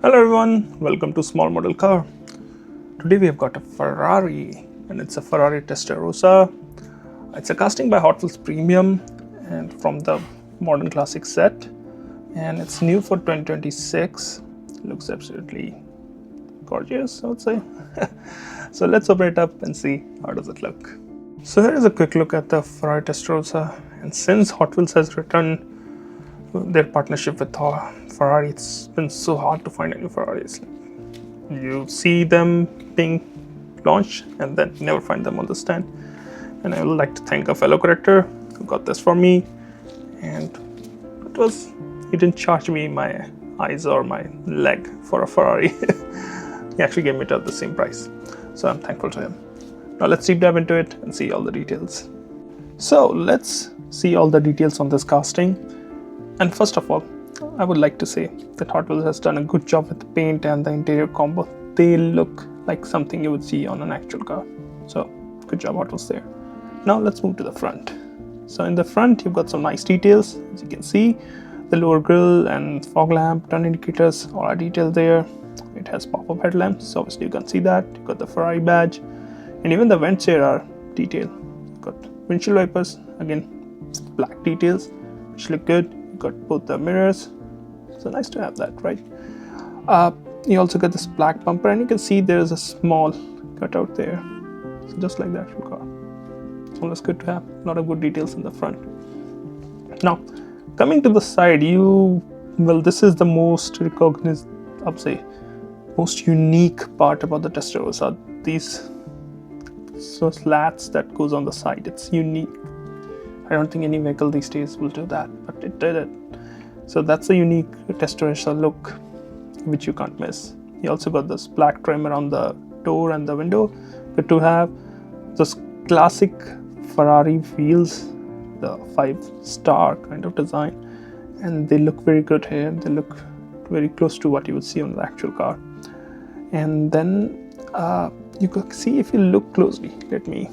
Hello everyone, welcome to Small Model Car. Today we have got a Ferrari and it's a Ferrari Testarossa. It's a casting by Hotwheels Premium and from the Modern Classic set, and it's new for 2026. Looks absolutely gorgeous, I would say. So let's open it up and see how does it look. So here is a quick look at the Ferrari Testarossa, and since Hot Wheels has returned their partnership with Ferrari, it's been so hard to find any Ferraris. You see them being launched and then you never find them on the stand. And I would like to thank a fellow collector who got this for me, and he didn't charge me my eyes or my leg for a Ferrari. He actually gave me it at the same price, so I'm thankful to him. Now let's deep dive into it and see all the details. So let's see all the details on this casting. And first of all, I would like to say that Hot Wheels has done a good job with the paint and the interior combo. They look like something you would see on an actual car. So good job, Hot Wheels there. Now let's move to the front. So in the front, you've got some nice details. As you can see, the lower grille and fog lamp, turn indicators, all are detailed there. It has pop-up headlamps, so obviously you can see that. You've got the Ferrari badge, and even the vents here are detailed. You've got windshield wipers, again, black details, which look good. Got both the mirrors, so nice to have that, right? You also get this black bumper, and you can see there is a small cutout there, so just like the actual car. It's always good to have a lot of good details in the front. Now coming to the side, this is the most recognized, I'd say, most unique part about the Testarossa. These slats that goes on the side, it's unique. I don't think any vehicle these days will do that, but it did it. So that's a unique Testarossa look, which you can't miss. You also got this black trim around the door and the window. Good to have. This classic Ferrari wheels, the 5-star kind of design, and they look very good here. They look very close to what you would see on the actual car. And then you can see, if you look closely, let me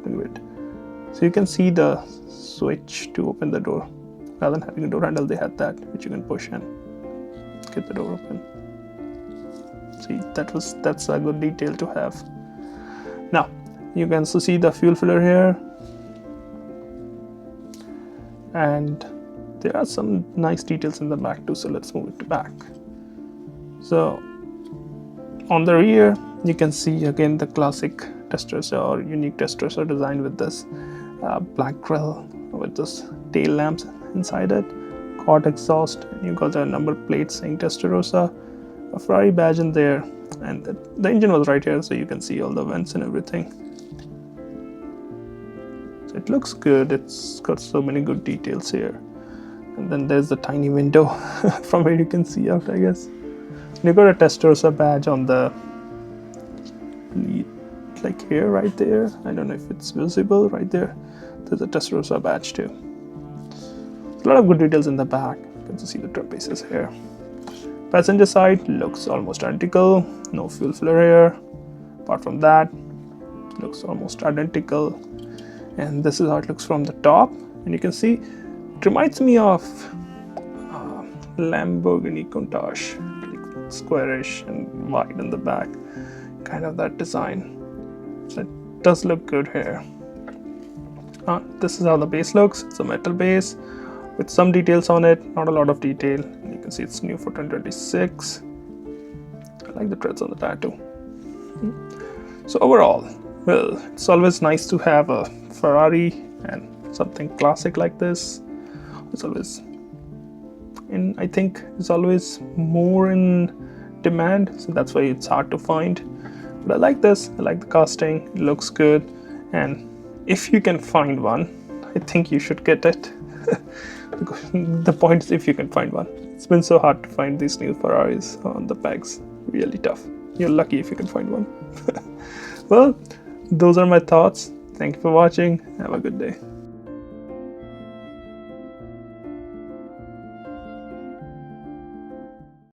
do it. So you can see the switch to open the door. Rather than having a door handle, they had that, which you can push and get the door open. See, that's a good detail to have. Now you can also see the fuel filler here, and there are some nice details in the back too. So let's move it to back. So on the rear, you can see again the classic Testarossa or unique Testarossa design with this black grille with this tail lamps inside it, quad exhaust, and you got a number plate saying Testarossa, a Ferrari badge in there, and the engine was right here, so you can see all the vents and everything. So it looks good. It's got so many good details here. And then there's the tiny window from where you can see out, I guess. And you got a Testarossa badge on the lead, like here, right there. I don't know if it's visible right there. There's a Testarossa badge too. A lot of good details in the back. You can see the trim pieces here. Passenger side looks almost identical. No fuel filler here. Apart from that, looks almost identical. And this is how it looks from the top. And you can see it reminds me of Lamborghini Countach, like squarish and wide in the back, kind of that design. So it does look good here. This is how the base looks. It's a metal base with some details on it, not a lot of detail. And you can see it's new for 2026. I like the treads on the tire too. So overall, well, it's always nice to have a Ferrari and something classic like this. It's always I think it's always more in demand, so that's why it's hard to find. But I like this. I like the casting. It looks good, and if you can find one, I think you should get it. The point is, if you can find one. It's been so hard to find these new Ferraris on the pegs. Really tough. You're lucky if you can find one. Well, those are my thoughts. Thank you for watching. Have a good day.